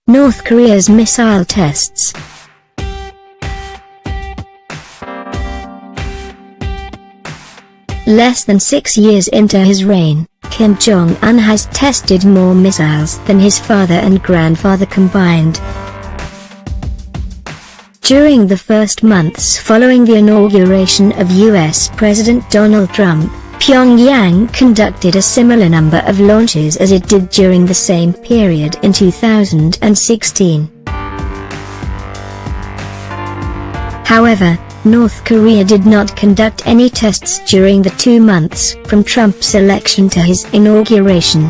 North Korea's missile tests. Less than 6 years into his reign, Kim Jong-un has tested more missiles than his father and grandfather combined. During the first months following the inauguration of US President Donald Trump, Pyongyang conducted a similar number of launches as it did during the same period in 2016. However, North Korea did not conduct any tests during the 2 months from Trump's election to his inauguration.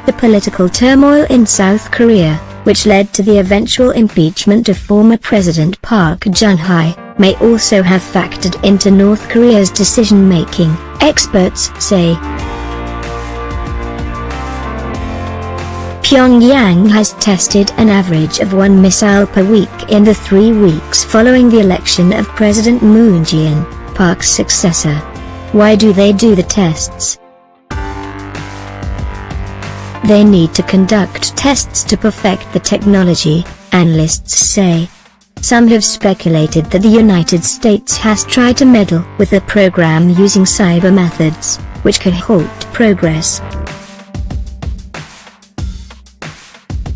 The political turmoil in South Korea, which led to the eventual impeachment of former President Park Geun-hye, may also have factored into North Korea's decision-making, experts say. Pyongyang has tested an average of 1 missile per week in the 3 weeks following the election of President Moon Jae-in, Park's successor. Why do they do the tests? They need to conduct tests to perfect the technology, analysts say. Some have speculated that the United States has tried to meddle with the program using cyber methods, which could halt progress.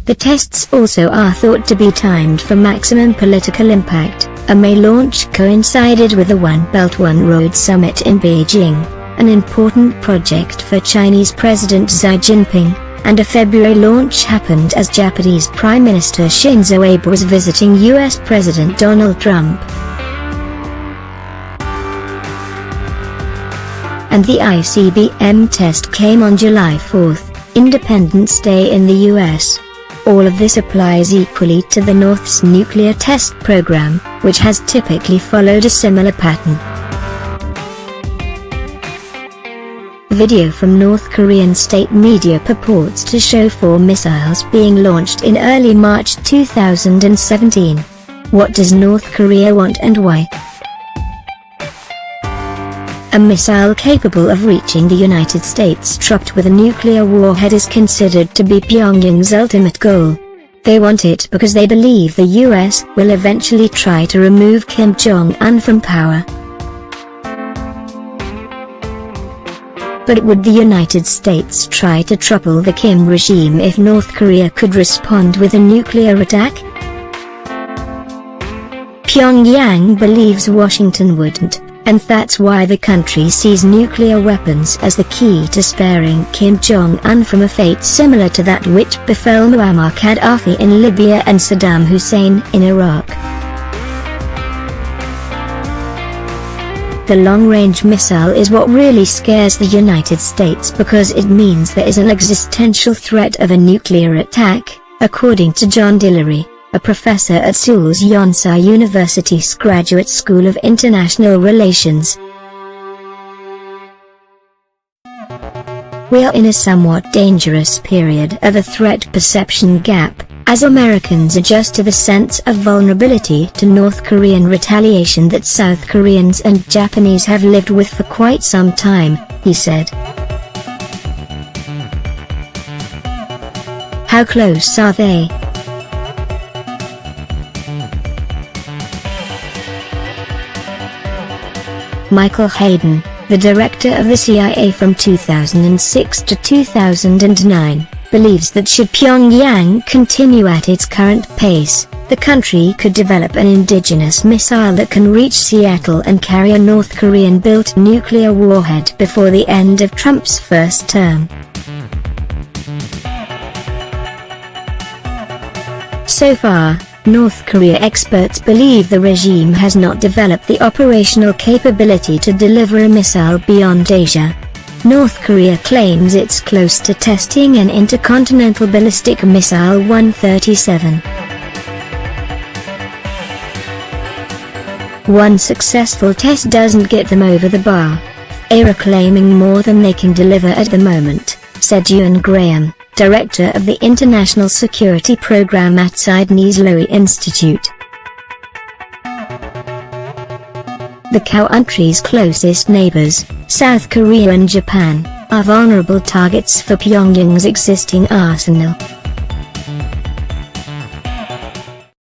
The tests also are thought to be timed for maximum political impact. A May launch coincided with the One Belt One Road Summit in Beijing, an important project for Chinese President Xi Jinping, and a February launch happened as Japanese Prime Minister Shinzo Abe was visiting US President Donald Trump. And the ICBM test came on July 4, Independence Day in the US. All of this applies equally to the North's nuclear test program, which has typically followed a similar pattern. Video from North Korean state media purports to show 4 missiles being launched in early March 2017. What does North Korea want and why? A missile capable of reaching the United States topped with a nuclear warhead is considered to be Pyongyang's ultimate goal. They want it because they believe the US will eventually try to remove Kim Jong-un from power. But would the United States try to topple the Kim regime if North Korea could respond with a nuclear attack? Pyongyang believes Washington wouldn't, and that's why the country sees nuclear weapons as the key to sparing Kim Jong-un from a fate similar to that which befell Muammar Gaddafi in Libya and Saddam Hussein in Iraq. The long-range missile is what really scares the United States because it means there is an existential threat of a nuclear attack, according to John Dillery, a professor at Seoul's Yonsei University's Graduate School of International Relations. We are in a somewhat dangerous period of a threat perception gap, as Americans adjust to the sense of vulnerability to North Korean retaliation that South Koreans and Japanese have lived with for quite some time, he said. How close are they? Michael Hayden, the director of the CIA from 2006 to 2009, believes that should Pyongyang continue at its current pace, the country could develop an indigenous missile that can reach Seattle and carry a North Korean-built nuclear warhead before the end of Trump's first term. So far, North Korea experts believe the regime has not developed the operational capability to deliver a missile beyond Asia. North Korea claims it's close to testing an intercontinental ballistic missile 137. One successful test doesn't get them over the bar. They are claiming more than they can deliver at the moment, said Ewan Graham, director of the International Security Program at Sydney's Lowy Institute. The country's closest neighbors, South Korea and Japan, are vulnerable targets for Pyongyang's existing arsenal.